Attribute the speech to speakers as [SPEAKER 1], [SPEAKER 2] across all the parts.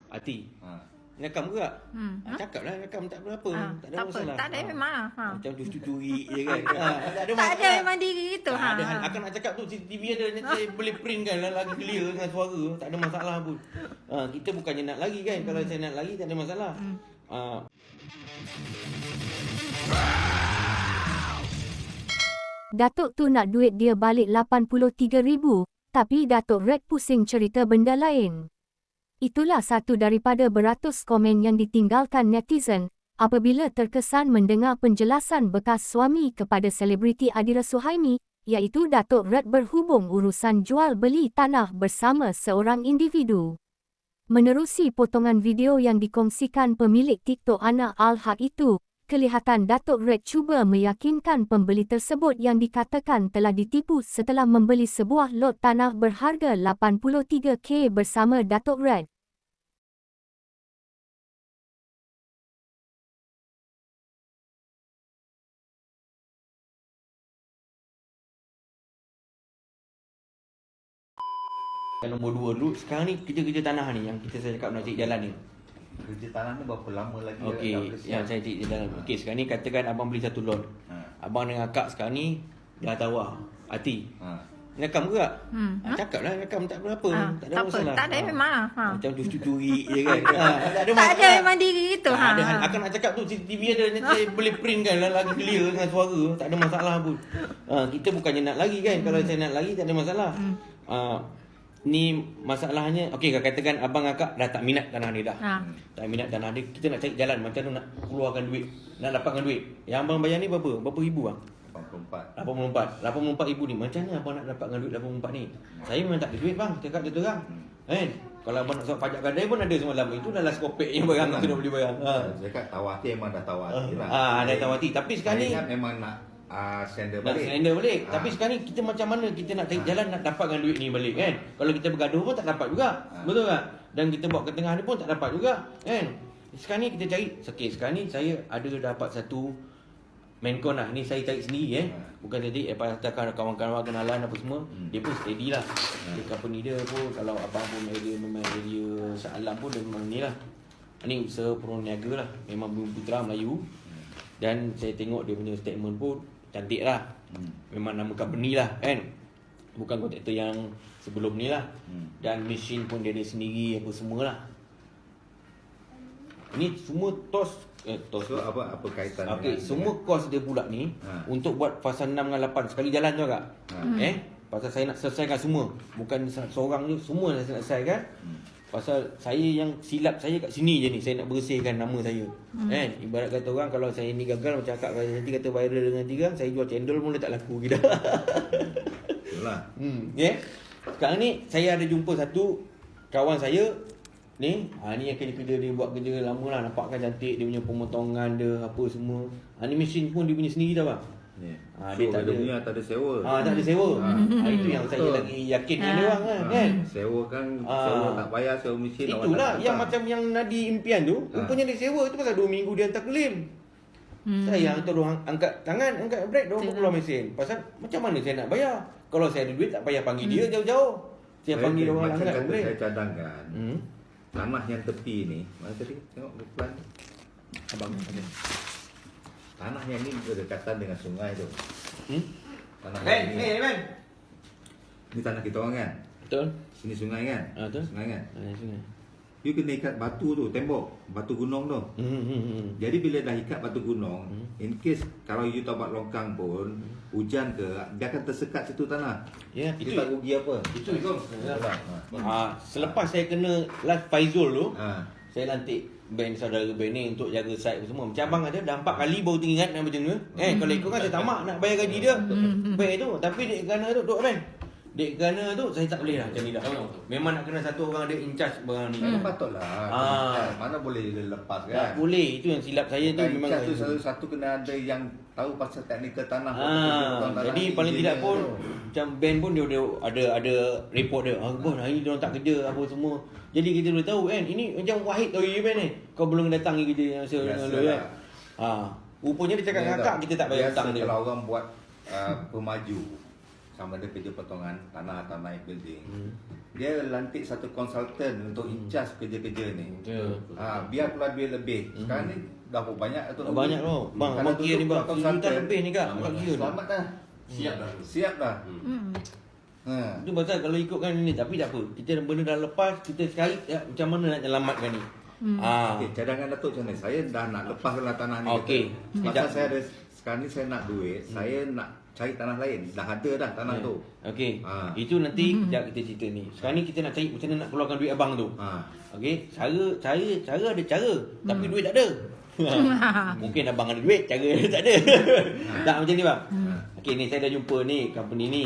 [SPEAKER 1] Hati. Nakam ke tak? Cakap lah nakam tak berapa. Tak ada masalah.
[SPEAKER 2] Tak ada memang lah.
[SPEAKER 1] Macam curi-curi je kan. Tak ada
[SPEAKER 2] Tak ada memang diri itu.
[SPEAKER 1] Akan nak cakap tu CCTV ada saya boleh print kan lagi clear dengan suara. Tak ada masalah pun. Kita bukannya nak lagi kan. Kalau saya nak lagi tak ada masalah.
[SPEAKER 3] Datuk tu nak duit dia balik 83,000, tapi Datuk Red pusing cerita benda lain. Itulah satu daripada beratus komen yang ditinggalkan netizen apabila terkesan mendengar penjelasan bekas suami kepada selebriti Adira Suhaimi, iaitu Datuk Red berhubung urusan jual beli tanah bersama seorang individu. Menerusi potongan video yang dikongsikan pemilik TikTok Ana Al-Haq itu, kelihatan Datuk Red cuba meyakinkan pembeli tersebut yang dikatakan telah ditipu setelah membeli sebuah lot tanah berharga 83k bersama Datuk Red.
[SPEAKER 1] Yang nombor 2 dulu, sekarang ni kerja-kerja tanah ni yang saya cakap nak cari jalan ni.
[SPEAKER 4] Kerja tanah ni berapa lama lagi?
[SPEAKER 1] Okey, yang saya cari jalan. Okey, sekarang ni katakan abang beli satu lot. Abang dengan akak sekarang ni dah tawar. Hati. Nakam ke tak? Cakap lah nakam tak berapa. Tak ada masalah.
[SPEAKER 2] Tak ada memang lah.
[SPEAKER 1] Macam curi-curi je kan. Tak ada
[SPEAKER 2] masalah. Tak ada memang diri itu.
[SPEAKER 1] Akan nak cakap tu CCTV ada saya boleh print kan lagi clear dengan suara. Tak ada masalah pun. Kita bukannya nak lagi kan. Kalau saya nak lagi tak ada masalah. Ni masalahnya, okey katakan abang akak dah tak minat tanah dia dah. Tak minat tanah dia, kita nak cari jalan macam mana nak keluarkan duit, nak dapatkan duit. Yang abang bayar ni berapa? Berapa ribu bang? 84 ribu ni. Macam mana abang nak dapatkan duit 84 ni? Saya memang tak ada duit bang, cakap dia terang. Kan? Kalau abang nak suap pajak gadai pun ada semalam. Itu dah last kopek yang barang tu dah boleh bayar.
[SPEAKER 4] Cakap tawati memang dah tawati lah.
[SPEAKER 1] Dah tawati. Tapi sekarang ni
[SPEAKER 4] memang nak sender
[SPEAKER 1] balik. Tapi sekarang ni kita macam mana kita nak cari jalan nak dapatkan duit ni balik kan? Kalau kita bergaduh pun tak dapat juga. Betul tak? Dan kita bawa ke tengah ni pun tak dapat juga kan? Sekarang ni kita cari. Okey, sekarang ni saya ada dapat satu Mencon lah. Ni saya cari sendiri Bukan jadi katakan kawan-kawan kenalan apa semua. Dia pun steady lah. Dia company dia pun kalau abang pun area memang area Shah Alam pun dia memang ni lah. Ni usaha perniaga lah. Memang Bumi Putra Melayu. Dan saya tengok dia punya statement pun cantik lah. Memang nama company lah kan. Bukan kontraktor yang sebelum ni lah. Dan mesin pun dia ada sendiri apa semualah. Ini semua
[SPEAKER 4] So apa kaitan?
[SPEAKER 1] Okey, semua kos dia pula ni untuk buat fasa 6 dengan 8 sekali jalan tu agak. Pasal saya nak selesaikan semua. Bukan seorang ni, semua saya nak selesaikan. Pasal saya yang silap saya kat sini je ni. Saya nak bersihkan nama saya. Kan? Ibarat kata orang kalau saya ni gagal macam akak nanti kata viral dengan tiga, saya jual cendol pun dah tak laku kita.
[SPEAKER 4] Itulah.
[SPEAKER 1] Sekarang ni saya ada jumpa satu kawan saya ni. Ni yang kerja dia buat kerja lama lah. Nampak kan cantik dia punya pemotongan dia apa semua. Ni mesin pun dia punya sendiri dah bang.
[SPEAKER 4] Dia tak ada sewa.
[SPEAKER 1] Tak ada sewa. Itu yang saya lagi yakin dengan dia orang kan.
[SPEAKER 4] Sewa kan sewa tak bayar sewa mesin.
[SPEAKER 1] Itulah yang macam yang Nadi impian tu. Rupanya dia sewa tu pasal 2 minggu dia hantar claim. Saya hantar dia angkat tangan, angkat brake dia orang keluar mesin. Pasal macam mana saya nak bayar? Kalau saya ada duit tak payah panggil dia jauh-jauh. Saya panggil dia orang angkat brake.
[SPEAKER 4] Saya cadangkan. Tanah yang tepi ni, mana tadi tengok depan.
[SPEAKER 1] Abang ada.
[SPEAKER 4] Tanah yang ni berdekatan dengan sungai tu. Tanah
[SPEAKER 1] Ben.
[SPEAKER 4] Ni tanah kita orang kan?
[SPEAKER 1] Betul.
[SPEAKER 4] Sini sungai kan?
[SPEAKER 1] Betul.
[SPEAKER 4] Sungai kan?
[SPEAKER 1] Sungai.
[SPEAKER 4] You kena ikat batu tu, tembok, batu gunung tu. Jadi bila dah ikat batu gunung, in case kalau you tak buat longkang pun, hujan ke, dia akan tersekat situ tanah.
[SPEAKER 1] Ya,
[SPEAKER 4] itu tak rugi apa.
[SPEAKER 1] Itu. Selepas saya kena last Faizul tu, saya lantik band saudara band ni untuk jaga site semua. Macam abang kata dah 4 kali baru teringat nak macam tu. Kalau ikut kan saya tamak nak bayar gaji dia. Band tu, tapi dek kerana tu duk band. Dek kerana tu saya tak boleh lah macam ni dah. Memang nak kena satu orang ada in charge barang ni.
[SPEAKER 4] Patutlah. Mana boleh dia lepas kan?
[SPEAKER 1] Tak boleh. Itu yang silap saya tu memang
[SPEAKER 4] satu kena ada yang tahu pasal teknikal tanah.
[SPEAKER 1] Jadi paling tidak pun macam band pun dia ada report dia. Bos hari ni dia orang tak kerja apa semua. Jadi kita boleh tahu kan. Ini macam Wahid tahu band ni. Kau belum datangi kerja yang dengan lo kan. Rupanya dia cakap dengan akak kita tak bayar hutang dia.
[SPEAKER 4] Kalau orang buat pemaju sama ada kerja potongan tanah building. dia lantik satu konsultan untuk in charge kerja-kerja ni.
[SPEAKER 1] Betul.
[SPEAKER 4] Biar keluar duit lebih. Sekarang ni dah banyak tu.
[SPEAKER 1] Dah banyak tu. Bang, abang kira ni bang. Juta lebih ni kak. Abang kira ni.
[SPEAKER 4] Selamat dah. Siap dah.
[SPEAKER 2] Hmm.
[SPEAKER 1] Itu pasal kalau ikutkan ni, tapi tak apa. Kita benda dah lepas, kita cari macam mana nak selamatkan ni.
[SPEAKER 4] Okey, cadangan Datuk macam ni. Saya dah nak lepaslah tanah ni.
[SPEAKER 1] Okey.
[SPEAKER 4] Pasal saya ada sekarang ni saya nak duit, saya nak cari tanah lain. Dah ada dah tanah tu.
[SPEAKER 1] Okey. Itu nanti kejap kita cerita ni. Sekarang ni kita nak cari macam mana nak keluarkan duit abang tu. Okey, cara ada cara, tapi duit tak ada. Mungkin abang ada duit, cara dia tak ada. Tak macam ni bang. Okey, ni saya dah jumpa ni company ni.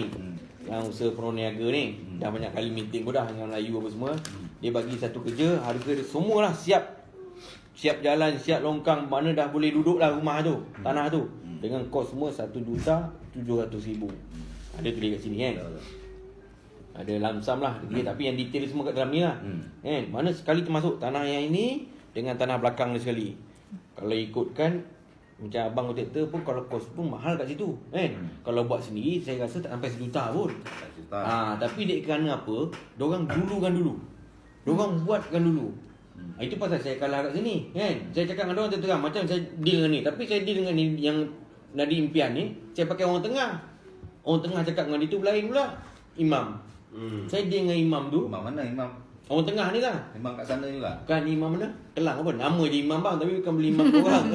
[SPEAKER 1] Yang usaha perniaga ni dah banyak kali meeting pun dah dengan Melayu apa semua. Dia bagi satu kerja, harga dia semualah siap. Siap jalan, siap longkang, mana dah boleh duduk lah rumah tu, tanah tu. Dengan kos semua 1,700,000. Ada tulis kat sini kan. Ada lamsam lah, tapi yang detail semua kat dalam ni lah. Kan? Mana sekali termasuk tanah yang ini dengan tanah belakang ni sekali. Kalau ikutkan macam abang kontraktor pun kalau kos pun mahal kat situ kan. Kalau buat sendiri saya rasa tak sampai RM1 pun. Tapi dek kerana apa? Diorang dulukan dulu. Diorang buatkan dulu. Itu pasal saya kalah kat sini kan. Saya cakap dengan diorang terang macam saya deal dengan ni, tapi saya deal dengan ni yang Nadi impian ni saya pakai orang tengah. Orang tengah cakap dengan dia tu lain pula. Imam. Saya deal dengan imam tu.
[SPEAKER 4] Imam mana imam?
[SPEAKER 1] Orang tengah ni lah.
[SPEAKER 4] Imam kat sana juga.
[SPEAKER 1] Bukan imam mana? Kelang apa? Nama je imam bang, tapi bukan beli imam orang.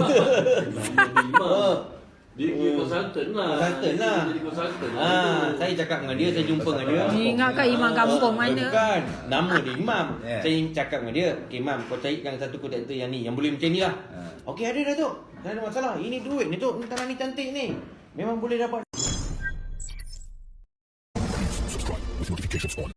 [SPEAKER 5] Dia konsultan lah.
[SPEAKER 1] Konsultan lah.
[SPEAKER 5] Jadi konsultan.
[SPEAKER 1] Saya cakap dengan dia, saya jumpa dengan dia.
[SPEAKER 2] Ni ingatkan imam kampung mana?
[SPEAKER 1] Bukan. Nama dia imam.
[SPEAKER 4] Yeah.
[SPEAKER 1] Saya cakap dengan dia, okay, imam, kau carikan satu kontraktor yang ni, yang boleh macam ni lah. Okey, ada dah tu. Tak ada masalah. Ini duit ni tu. Ni tanah ni cantik ni. Memang boleh dapat.